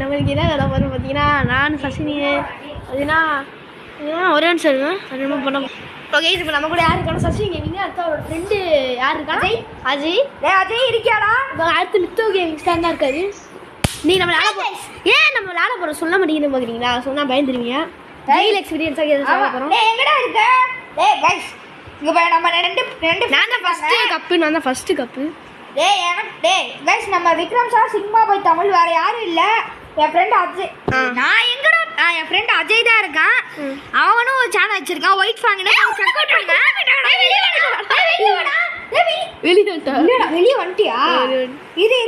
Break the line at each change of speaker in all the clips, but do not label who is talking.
நம்மளுக்கு என்ன வேலை வரும் பார்த்தீங்கன்னா நான் சசினி பார்த்தீங்கன்னா ஒரே நிமிஷம் அது பண்ண ஓகே இப்போ நம்ம கூட யார் இருக்கானோ சசி கேமிங்க அடுத்த அவரோட ஃப்ரெண்டு யார் இருக்கானா அஜய் அஜய் இருக்கியாடா அடுத்து நித்தோ கேமிங் ஸ்டாண்ட் தான் இருக்காரு நீ நம்ம விளாட போகிறோம் ஏன் நம்ம விளாட போகிறோம் சொல்ல மாட்டேங்குது பார்க்குறீங்களா சொன்னால் பயந்துருவீங்க ரியல் எக்ஸ்பீரியன்ஸாக எதுவும் சொல்ல போகிறோம்
எங்கடா இருக்க கைஸ் இங்கே நம்ம ரெண்டு
நான் தான் ஃபஸ்ட்டு கப்பு
கைஸ் நம்ம விக்ரம் சார் சினிமா போய் தமிழ் வேற யாரும் இல்லை என் ஃப்ரெண்ட் அஜய் நான் எங்கடா என் ஃப்ரெண்ட் அஜய் தான் இருக்கான் அவனும் ஒரு சேனல் வச்சிருக்கான் ஒயிட் ஃபேங்னு செக் அவுட் பண்ணுங்க வெளியே வந்துட்டியா இரு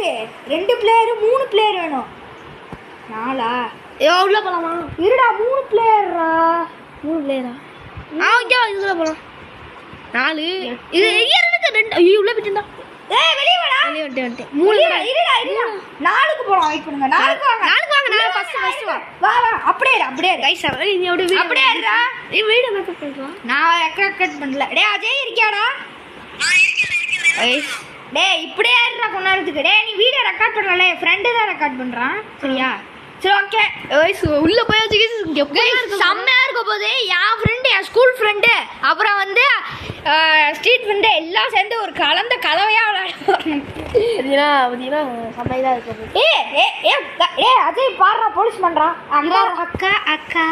2 பிளேயர் 3 பிளேயர் வேணும் 4
உள்ள போலாமா
இருடா 3 பிளேயரா
இதுல போலாம் 4 இது இருக்கு 2 ஐயோ உள்ள போயிட்டா
வெளிய வாடா
வெளிய வந்துட்டேன்
3 இருடா 4க்கு போலாம் வெயிட் பண்ணுங்க 4க்கு வாங்க
நான் ஃபர்ஸ்ட்
வா அப்படியே
கைஸ் நீ அப்படியே இருடா நீ வீடியோ மேக்கப் பண்றா
நான் ரெக்கார்ட் பண்ணல அஜய் இருக்கியாடா
கைஸ்
இப்படியே இருடா கொண்டாடுறதுக்கு நீ வீடியோ ரெக்கார்ட் பண்ணல என் ஃப்ரெண்டு தான் ரெக்கார்ட் பண்றான் சரியா சரி ஓகே
கைஸ் உள்ள போயாச்சு
செம்மையா இருக்க போது என் ஃப்ரெண்டு என் ஸ்கூல் ஃப்ரெண்டு அப்புறம் வந்து ஸ்ட்ரீட் ஃப்ரெண்டு எல்லாம் சேர்ந்து ஒரு கலந்த கலவையா
பார்த்தீங்கன்னா செம்மையாக இருக்கு
அஜய் பாடுறா போலீஸ் பண்றான் அக்கா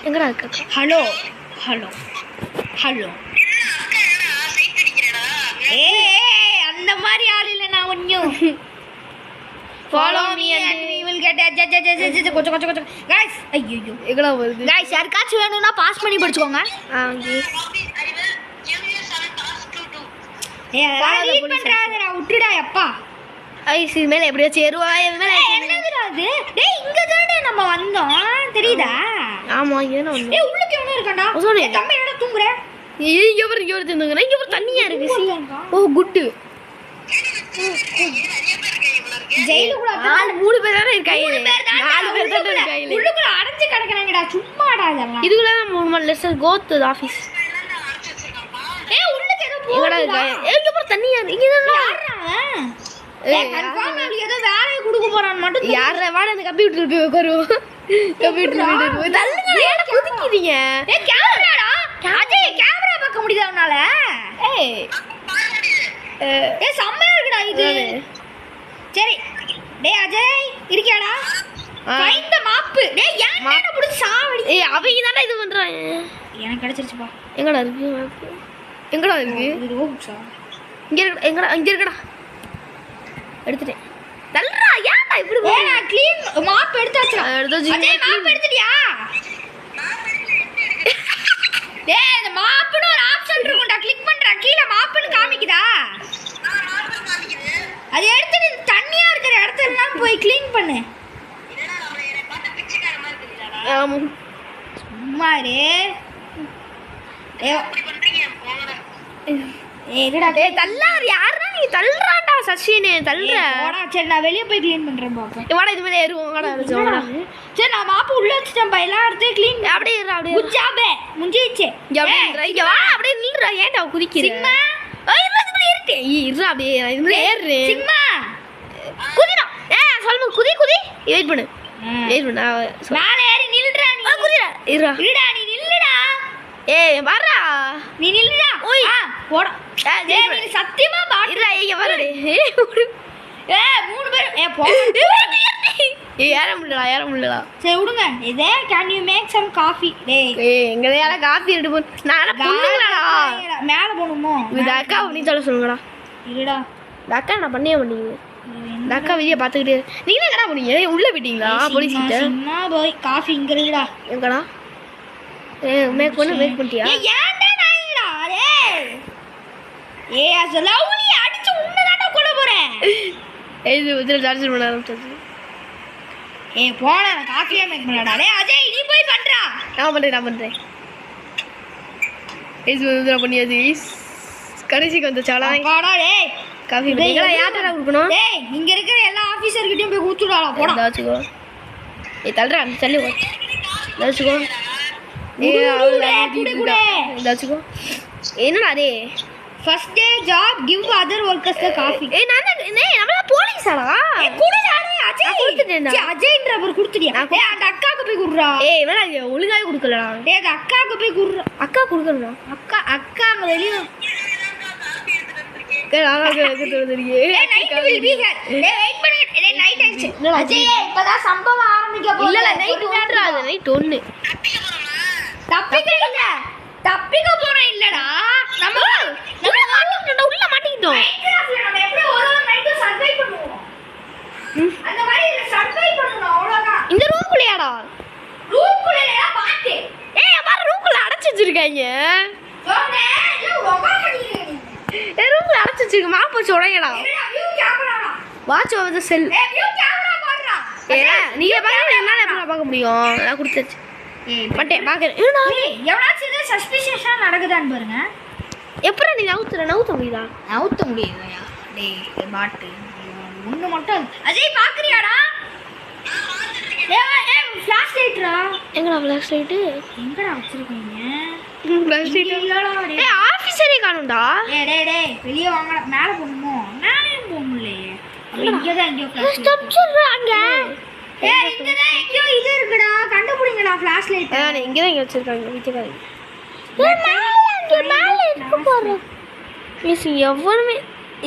எங்கடா இருக்கு
ஹலோ அந்த மாதிரி ஆள் இல்லை நான் ஒன்னும் Follow me and we will get கொஞ்சம் guys ஐயோ
எங்கடா வருது
guys யாருக்காச்சும் வேணும்னா பாஸ் பண்ணி படிச்சுக்கோங்க ரீட் பண்றாதடா விட்டுடா அப்பா
ஐஸ் இது மேல எப்படியோ சேருவா இது மேல
என்னதுடா அது இங்க தானே நம்ம வந்தோம் தெரியுதா
ஆமா ஏனா வந்து
உள்ளுக்கு எவனோ இருக்கான்டா தம்பி என்னடா தூங்குற
இங்க ஒரு தந்துங்க இங்க ஒரு தண்ணியா இருக்கு ஓ குட்
ஜெயிலுக்குள்ள
3 பேர் தான இருக்காங்க 4 பேர் தான் இருக்காங்க
உள்ளுக்குள்ள அடைஞ்சு கிடக்குறாங்கடா சும்மாடா இதெல்லாம்
இதுக்குள்ள நம்ம let's go to the office
உள்ளுக்கு ஏதோ
எங்கடா இருக்காங்க இங்க ஒரு தண்ணியா இங்க தான்
கன்ஃபார்ம் நான் ஏதோ வேலைய கொடுக்க போறான் மட்டும்
யாரா வாடா அந்த கம்ப்யூட்டர் போய் உட்காருவோம் கம்ப்யூட்டர் போய் தள்ளுங்க ஏன் குதிக்கிறீங்க
கேமராடா அஜய் கேமரா பார்க்க முடியல உன்னால செம்மையா இருக்குடா இது சரி அஜய் இருக்கியாடா ஃபைண்ட் தி மாப் ஏன் மாப்பை புடிச்சு சாவடி
அவங்க தான இது பண்றாங்க
எனக்கு கிடைச்சிருச்சுப்பா
எங்கடா இருக்கு மாப் எங்கடா இருக்கு
இது ரோப்ஸா
இங்க இருக்குடா எடுத்துட்டேன் தள்ளுடா ஏன்டா இப்படி
நான் க்ளீன் மாப் எடுத்தாச்சு அஜய் மாப் எடுத்துட்டியா இந்த மாப்னு ஒரு ஆப்ஷன் இருக்கும்டா கிளிக் பண்றா கீழ மாப்னு காமிக்குதா அது எடுத்து தண்ணியா இருக்கிற இடத்துல எல்லாம் போய் க்ளீன் பண்ணு
ஆமா
சும்மாரு
தள்ளாரு யாரா நீ தள்ளுறாடா சசினே தள்ளுற
போடா சரி நான் வெளிய போய் க்ளீன் பண்றேன் பாப்பா
வாடா இது மேல ஏறுவோம் வாடா
சரி நான் மாப்பு உள்ள வச்சிட்டேன் பா எல்லா இடத்தையும் க்ளீன்
அப்படியே ஏறு அப்படியே
குச்சாபே முஞ்சிச்சு
இங்க வா அப்படியே நில்றா ஏன்டா குதிக்கிற
சிக்மா
இதுல ஏறிட்டே இருடா அப்படியே இதுல ஏறு
சிக்மா
குதிடா சொல்லுங்க குதி வெயிட் பண்ணு
மேலே ஏறி நில்றா நீ
குதிடா இருடா
நீ நில்லுடா
வரா
நீ நில்லுடா போடா நீ சத்தியமா
இருடா இங்க வரடே
3 பேர் போ
ஏற முடியலடா
சரி விடுங்க இதே can you make some coffee
எங்களையால காஃபி எடுத்து போ நான் பொண்ணுங்களாடா
மேல போணுமோ
இந்த அக்கா அப்படி சொல்ல சொல்லுங்கடா
இருடா
இந்த அக்கா நான் பண்ணவே மாட்டீங்க இந்த அக்கா வெளியே பார்த்துக்கிட்டே நீங்க என்னடா பண்ணீங்க உள்ள போயிட்டீங்களா போலீஸ் கிட்ட
சும்மா போய் காஃபி இங்க இருக்குடா
எங்கடா மேக் பண்ணிட்டியா
ஏன்டா நாயிடா அது லவ்லி அடிச்சு உன்னதாடா கொல்ல போறேன்
இது உதிர சார்ஜ் பண்ண ஆரம்பிச்சாச்சு
போடா நான் காஃபியே மேக் பண்ணடா அஜய் நீ போய் பண்றா
நான் பண்றேன் இது உதிர பண்ணியாச்சு கடைசிக்கு வந்து சாலா
வாடா
காஃபி நீங்களா யார்டா கொடுக்கணும்
இங்க இருக்கிற எல்லா ஆபீசர் கிட்டயும் போய் ஊத்துடாடா போடா
தாச்சுக்கோ தள்ளுறா தள்ளி தாச்சுக்கோ தாச்சுக்கோ என்னடா அதே
first day job give other workers the coffee
நம்மள போலீஸாடா
குடிடாடே
கொடுத்துட்டேன்டா.
அஜய்ன்ற பேர் கொடுத்துட்டியா? ஏய் அந்த அக்காக்கு போய் குடுறா.
ஏய் வேணா ஒழுங்காவே கொடுக்கலடா.
டேய் அந்த அக்காக்கு போய் குடுறா.
அக்கா கொடுக்கறடா.
அக்கா அங்க வெளிய.
டேய் நான் கேக்குது தெரியே.
டேய் நைட் வில் பீ ஹியர். டேய் வெயிட் பண்ணுங்க. டேய் நைட் ஆயிடுச்சு. அஜய் இப்பதான் சம்பவம் ஆரம்பிக்க போகுது.
இல்ல நைட் 1 அது நைட் 1.
தப்பிக்க போறேன் இல்லடா. நம்ம
உள்ள மாட்டிக்கிட்டோம்.
நம்ம எப்படி ஒரு நைட் சர்வை பண்ணுவோம். அந்த மாதிரி சர்வை பண்ணனும் அவ்வளவுதான்.
இந்த ரூம்குள்ளேடா.
ரூம்குள்ளேடா பாத்து.
ஏய் பாரு ரூம்குள்ள அடைச்சு வச்சிருக்காங்க.
சொன்னே இல்ல ரொம்ப பண்ணிங்க.
ஏய் ரூம்குள்ள அடைச்சு வச்சிருக்க மாப் போச்சு உடையடா.
என்னடா வியூ கேமராடா.
வாட்ச் ஓவர் தி செல்.
ஏய் வியூ கேமரா பாருடா.
ஏய் நீங்க பாக்க என்னால எப்படி பார்க்க முடியும்? நான் கொடுத்துச்சு.
ஏய்
பட்டே பாக்கறேன். ஏடா
எவனாச்சும் இது சஸ்பிஷியஸா நடக்குதான்னு பாருங்க.
எப்பற நீ நவுத்த முடியுதா?
நவுத்த முடியுதா? டேய் பாட்டு ஒண்ணு மட்டும். அஜய் பாக்குறியாடா? ஏய் ஃபிளாஷ் லைட்ரா.
எங்கடா ஃபிளாஷ் லைட்?
எங்கடா வச்சிருக்கீங்க?
ஃபிளாஷ் லைட்
இல்லடா.
ஏய் ஆபீசரே காணோம்டா.
டேய் வெளிய வாங்க. மேல போணுமோ? மேலே போக முடியலையே. இங்க தான் இங்க ஃபிளாஷ்
ஸ்டாப் சொல்றாங்க.
ஏய் இங்க தான் இங்க இது இருக்குடா. கண்டுபிடிங்கடா ஃபிளாஷ் லைட்.
நான் இங்க தான் வச்சிருக்காங்க வீட்டுக்காரி.
மேல இருக்கு பாரு.
மிஸ் எவ்வளவுமே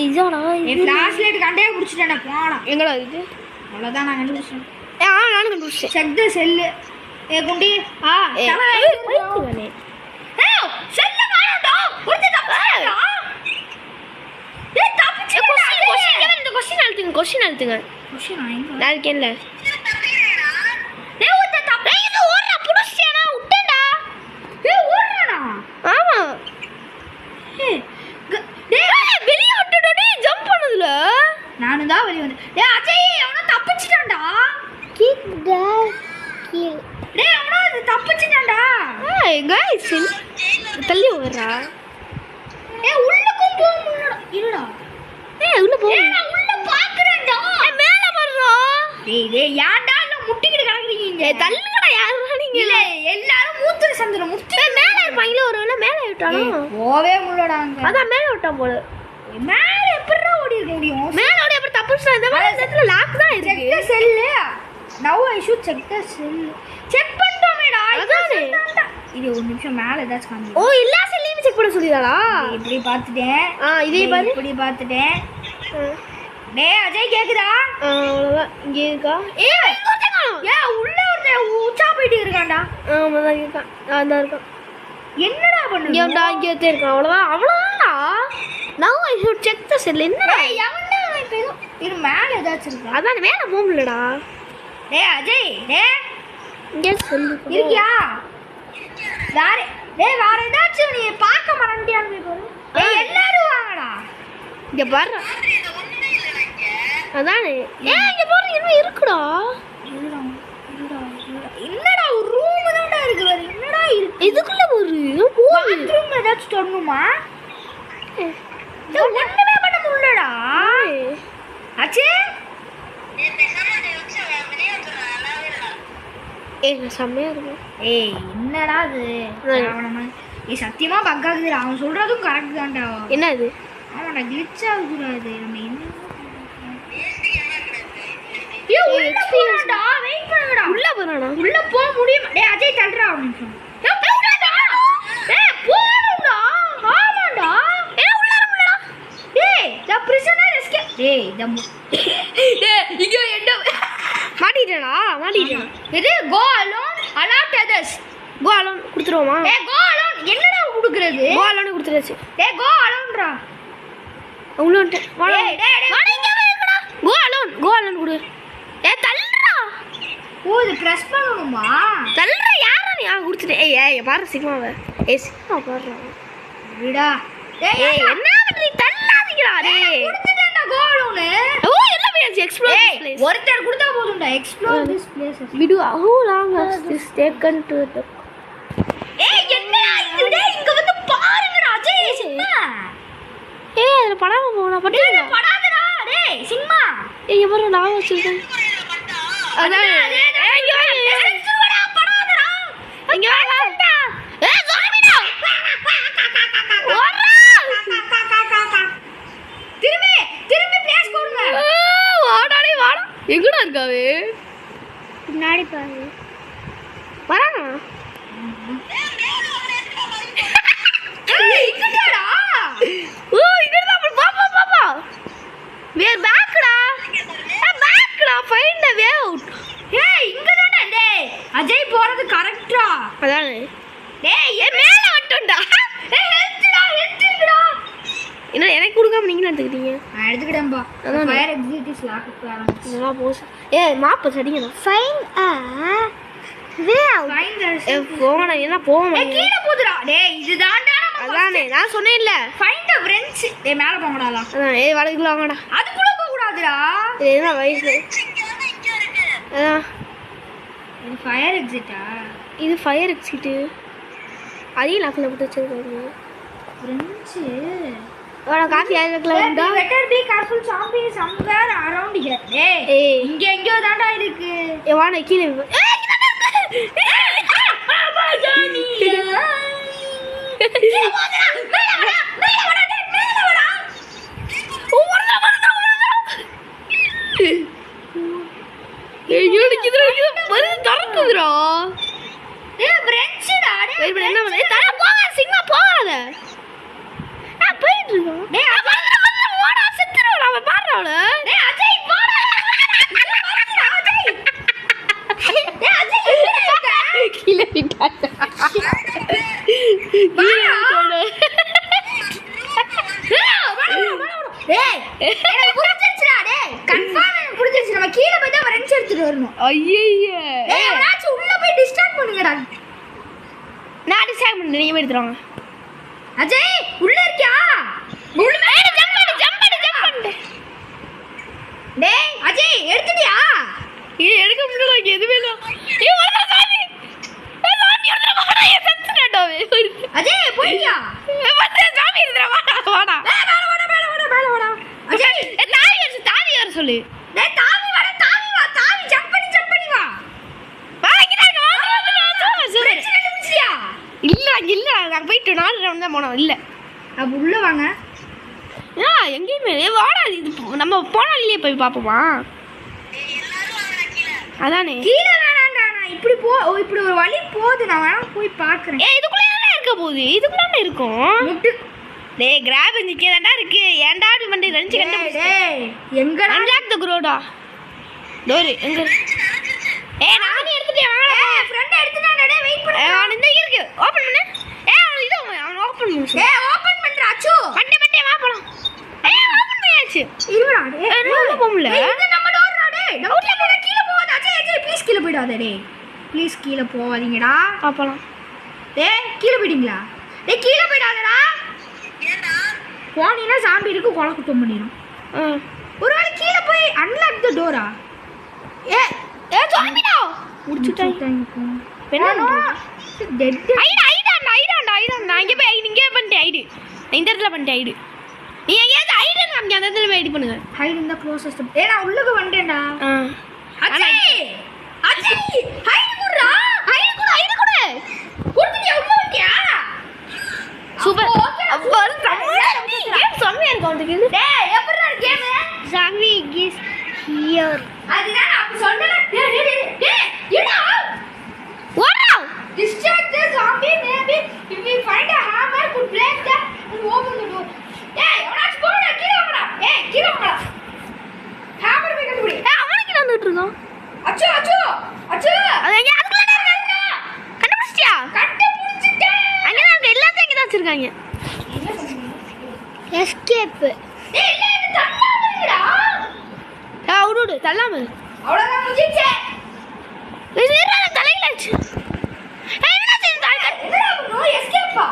இதானா?
ஏய் ஃபிளாஷ் லைட் கண்டே புடிச்சிட்டேன்டா போடா.
எங்கடா இது?
அவ்வளவுதான் நான் கண்டுபிடிச்சேன்.
நானும் கண்டுபிடிச்சேன்.
செக் தி செல். குண்டி
பைத்தியமே.
செல்ல காணோம்டா. ஒருத்த தப்பிச்சிட்டா. தப்பிச்சிட்டா.
கொஸ்டின் அழுத்துங்க. கொஸ்டின்
எங்க?
நான் இருக்கேன்ல.
ஒருத்த தப்பு.
இது ஓடுற புடிச்சேனா விட்டேன்டா.
ஓடுறானா?
ஆமா.
வெளிய
விட்டுடடி ஜம்ப் பண்ணதுல.
நானும் தான் வெளிய வந்து. அஜய் அவன தப்பிச்சிட்டான்டா. டேய் அவன தப்பிச்சிட்டான்டா.
गाइस தள்ளி ஓடுறா.
உள்ளுக்கும் போக முடியல. இருடா.
உள்ள போ.
நான் உள்ள பாக்குறேன்டா.
மேல வர்றா.
டேய் ஏன்டா இல்ல முட்டிக்கிட்டு கிடக்குறீங்க?
தள்ளுங்கடா யாரா நீங்க?
இல்ல எல்லாரும் மூத்திர சந்திர முட்டி
மேல இருப்பாங்க. ஒருவேளை மேல விட்டானோ?
போவே முடியலடா அங்க.
அதான் மேல விட்டான் போல.
மேல எப்பறா ஓடி இருக்க முடியும்?
மேல ஓடி அப்புறம் தப்பிச்சா. இந்த மாதிரி இடத்துல லாக் தான் இருக்கு.
Check the cell. Now I should check the cell. Check பண்ணிட்டோமேடா.
அதானே.
இது ஒரு நிமிஷம் மேல ஏதாச்சும் காமி.
ஓ எல்லா செல்லையும் செக் பண்ண சொல்லிதாளா?
இப்படி பார்த்துட்டேன்.
இதே பாரு.
இப்படி பார்த்துட்டேன். டேய் அஜய் கேக்குதா?
அவ்வளவுதான். இங்க இருக்கா?
உள்ள ஒரு உச்சா போயிட்டு இருக்கான்டா.
ஆமாதான் இருக்கான். நான் தான் இருக்கான்.
என்னடா பண்ணுங்க?
இங்க இருக்கான். அவ்வளவுதான்டா. Now I should check the cell. என்னடா
எவன்டா இப்ப இது மேல ஏதாச்சும் இருக்கா?
அதான் மேல போக முடியலடா.
டேய் அஜய் டேய்
இங்க செல்
இருக்கியா? வேற ஏதாச்சும் நீ பார்க்க மறந்துட்டியான்னு பாரு. டேய் எல்லாரும் வாங்கடா.
இங்க பாரு. அதானே. இங்க பாரு இன்னும் இருக்குடா.
என்னடா ஒரு ரூம் தான்டா இருக்கு. வேற என்னடா இருக்கு?
இதுக்குள்ள ஒரு
பாத்ரூம் ஏதாச்சும் தொடணுமா? ஒண்ணுமே பண்ண முடியலடா. அச்சே
செம்மையா இருக்கு.
என்னடா இது? சத்தியமா பக் ஆகுதுடா. அவன் சொல்றதும் கரெக்ட் தான்டா.
என்ன இது?
ஆமாடா கிளிச் ஆகுதுடா இது. நம்ம என்ன
உள்ள போறானா?
உள்ள போக முடியுமா? டேய் அஜய் தள்ளுறா ஒரு நிமிஷம். போடா. ஆமாடா.
உள்ள வரலடா.
டேய் the prisoner escape. டேய் இங்க என்ன
மாட்டிட்டேனா?
இது go alone alert others.
go alone குடுத்துறோமா?
go alone என்னடா குடுக்குறது?
go alone குடுத்துறச்சு.
டேய் go aloneடா.
உள்ள வந்து
டேய்
வாடா இங்க இருக்கடா. go alone குடு. தள்ளுடா.
ஓ இது பிரஸ் பண்ணனுமா?
தள்ளுற யாரா நீ? குடுத்துட்டே. ஏய் பாரு சிக்மாவை. சிக்மா பாரு.
விடா.
டேய் என்ன பண்றீ? தள்ளாதீங்கடா. டேய்
குடுத்துட்டேன்டா go alone.
ஓ எல்லாம் போய் எக்ஸ்ப்ளோர் திஸ் பிளேஸ்.
ஒருத்தர் குடுத்தா போதும்டா. Explore this place.
விடு. how long has this taken to the
என்னடா இது? டேய் இங்க வந்து பாருங்கடா அஜய். என்ன?
அதுல படாம போனா பட்டா
படாதடா. டேய் சிம்மா.
பாரு நான் வச்சிருக்கேன். அதான் இங்க வா.
படாதடா.
இங்க வா. ஜாமிடா. ஓடுறா.
திரும்பி பிளேஸ் போடுங்க.
வாடாடி வாடா. எங்கடா இருக்காவே
பின்னாடி பாரு
வரானா ஓ இங்கடா பாப்பா பாப்பா வேர் பேக்டா பேக்டா ஃபைண்ட் தி வே அவுட்
ஏய் இங்க தானே டேய் அஜய் போறது கரெக்ட்டா
அதானே
டேய்
மேல வட்டோம்டா
ஏய் ஹெல்த்டா
என்ன எனக்கு கொடுக்காம நீங்க எடுத்துக்கிட்டீங்க
நான் எடுத்துக்கிட்டேன்பா
அதான்
ஃபயர் எக்ஸிட் இஸ் லாக் ஆரம்பிச்சு
நல்லா போஸ் ஏய் மாப்பு சரிங்கடா
ஃபைண்ட் வே அவுட் ஃபைண்ட்
ஏ போங்கடா என்ன போங்க
ஏய் கீழ போதுடா டேய் இதுதான்டா
அதானே நான் சொன்னேன்ல
ஃபைண்ட் தி ஃப்ரெண்ட்ஸ் டேய் மேல போங்கடா
அதான் ஏய் வளைக்குல வாங்கடா
அதுக்குள்ள போக கூடாதுடா
இது என்ன வயசு அதான்
இது ஃபயர் எக்ஸிட்டா
இது ஃபயர் எக்ஸிட் அதையும் லாக்கில் போட்டு வச்சிருக்காங்க
ஃப்ரெண்ட்ஸ்
வாடா காஃபி ஆயிரக்கல வந்தா
better be careful zombie somewhere around here டேய்
ஏய்
இங்க எங்கயோ தான்டா இருக்கு
ஏ வாடா கீழே ஏய்
பாபா ஜானி
ஏய் யோடிக்குதுடா மருந்து தரக்குதுடா
டேய் ஃப்ரெண்ட்ஸ்டா
வெயிட் பண்ணு என்ன பண்ணு தர போங்க சிங்கா போகாத நான் போயிட்டு இருக்கேன்
டேய்
வாடா செத்துறோம் அவ பாறறவள
டேய் அஜய் வாடா அஜய் டேய் அஜய்
கீழே விட்டாத
டேய் எனக்கு புடிச்சிருச்சுடா டேய் கன்ஃபார்ம் எனக்கு புடிச்சிருச்சு நம்ம கீழ போய் தான் ஃப்ரெண்ட்ஸ் எடுத்துட்டு வரணும்
ஐயே
டேய் அவனாச்சும் உள்ள போய் டிஸ்டர்ப் பண்ணுங்கடா
நான் டிஸ்டார்ட் பண்ணி நீங்க எடுத்துறாங்க
அஜய் உள்ள இருக்கியா உள்ள
ஜம்ப் பண்ணு
டேய் அஜய் எடுத்துட்டியா
ஏய் எடுக்க முடியல இங்க எதுவே இல்ல ஏய் வரடா சாமி ஏய் சாமி எடுத்துற வாடா ஏய் செத்துடா
அஜய் போய்யா
ஏய் வந்து சாமி எடுத்துற வாடா
மேல அஜய்
தாவி வர சொல்லு
டேய் தாவி வா தாவி ஜம்ப் பண்ணி வா
வா இங்க வா
ஃப்ரெண்ட்ஸ் எடுத்துச்சியா
இல்ல அங்க இல்ல நான் போயிட்டு 4 ரவுண்ட் தான் போனோம் இல்ல
அப்ப உள்ள வாங்க
எங்கேயுமே வாடா இது நம்ம போன வழியிலே போய் பார்ப்போமா அதானே
கீழே வேணாம்டா நான் இப்படி இப்படி ஒரு வழி போகுது நான் வேணா போய் பார்க்கறேன்
ஏய் இதுக்குள்ள என்ன இருக்க போகுது இதுக்குள்ள இருக்கும்
முட்டு
டேய் கிராப் இங்க தான்டா இருக்கு ஏன்டா இப்படி பண்ணி ரெண்டு கண்டு
டேய் எங்கடா
அன்லாக் தி குரோடா டோர் எங்க ஏய் நானே எடுத்துட்டேன் வாடா
ஏய் ஃப்ரெண்ட் எடுத்துட்டான்டா டேய் வெயிட் பண்ணு
அவன் இந்த இருக்கு ஓபன் பண்ணு ஏய் அவன் இது அவன் ஓபன் பண்ணு
டேய் ஓபன் பண்றா அச்சு
மண்டே வா போலாம் ஏய் ஓபன் பண்ணியாச்சு
இருடா டேய்
உள்ள போமுல
இது நம்ம டோர்டா டேய் டவுட்ல போட கீழ போகாத அஜய் ப்ளீஸ் கீழ போய்டாத டேய் ப்ளீஸ் கீழ போவாதீங்கடா
பாப்பலாம்
டேய் கீழ போய்டீங்களா டேய் கீழ போய்டாதடா ஏன்டா போனீனா சாம்பி இருக்கு கொலை குத்தம் பண்ணிரும் ஒருவேளை கீழ போய் அன்லாக் தி டோரா ஏ
சாம்பிடா முடிச்சிட்டாங்க
பெண்ணோ டெட்
ஐடா இங்க போய் இங்க பண்ணிட்டு ஐடு இந்த இடத்துல பண்ணிட்டு ஐடு நீ எங்கயாவது ஐடு காமிக்க அந்த இடத்துல போய் ஐடி பண்ணுங்க
ஹைட் இந்த க்ளோசஸ்ட் ஏய் நான் உள்ளுக்கு வந்துட்டேன்டா அஜய் ஹைட் குடுடா ஹைட் குடு குடுத்தியா உள்ள வந்துட்டியா
சூப்பர் அப்போ கேம் செம்மையா இருக்கு உங்களுக்கு
டேய் எப்படிடா கேம்
சாமி இஸ் ஹியர்
அதுதான் அப்ப சொன்னல டேய் ஏடா
வாடா
distract the zombie maybe if we find a hammer could break that and open the door டேய் அவனாச்சு போடா கீழ வாடா ஹேமர் போய் கண்டுபிடி
அவனுக்கு வந்துட்டு இருக்கோம்
அச்சு
அது எங்க அதுக்குள்ள இருக்காங்க கண்டுபிடிச்சியா
கண்டுபிடிச்சிட்டேன்
அங்க தான் எல்லாத்தையும் இங்க தான் வச்சிருக்காங்க எஸ்கேப்
டேய் இல்ல இது தள்ளாமடா
விடு தள்ளாம
அவ்வளவுதான் முடிஞ்சிச்சே
இது ஏறா தலையில ஆச்சு என்ன செய்யுது
என்னடா பண்ணு எஸ்கேப்பா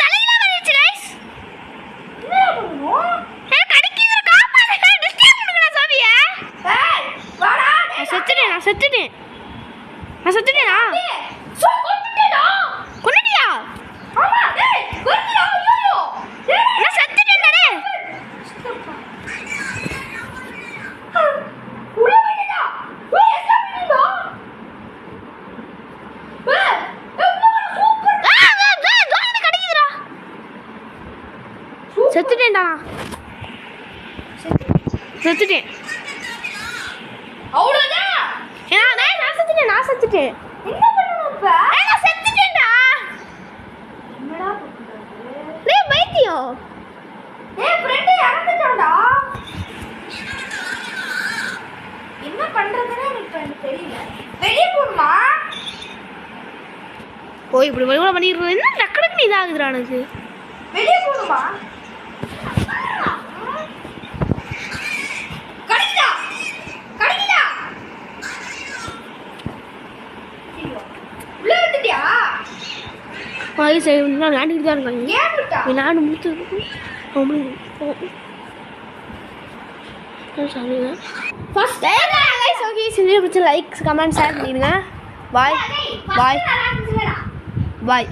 தலையில வந்துச்சு गाइस
என்னடா பண்ணு
கடிக்குது காப்பாத்து டிஸ்டர்ப் பண்ணுங்கடா சாமியா
ஏய் வாடா
நான் செத்துட்டேனா
சோ கொன்னுட்டேடா
கொன்னுட்டியா
ஆமா டேய் கொன்னுடா ஐயோ டேய்
நான் செத்துட்டேன்டா டேய்
உள்ள போய்டா ஓய் எஸ்கேப் பண்ணிடா
செத்துட்டேன்டா செத்துட்டேன்
அவ்வளவுதான்.
நான் செத்துட்டேன்
என்ன பண்ணணும் இப்ப?
நான் செத்துட்டேன்டா.
என்னடா பண்றது?
டேய் பைத்தியம்.
டேய் ஃப்ரெண்ட் இறந்துட்டான்டா. என்ன பண்றதுன்னு எனக்கு தெரியல. வெளிய போணுமா?
ஓ இப்படி இவ்வளோ பண்ணிடுறது என்ன டக்குனு இதாகுதுடா எனக்கு.
வெளிய போணுமா? கடிடா கடிடா. உள்ள வந்துட்டியா?
வாய் சரி நான் விளையாண்டுட்டு தான் இருக்காங்க.
ஏன் விட்டா?
விளையாண்டு முடிச்சு ஃபர்ஸ்ட் கைஸ் ஓகே வீடியோ பிடிச்ச லைக்ஸ் கமெண்ட் ஷேர் பண்ணிடுங்க. பாய் பாய் பாய்.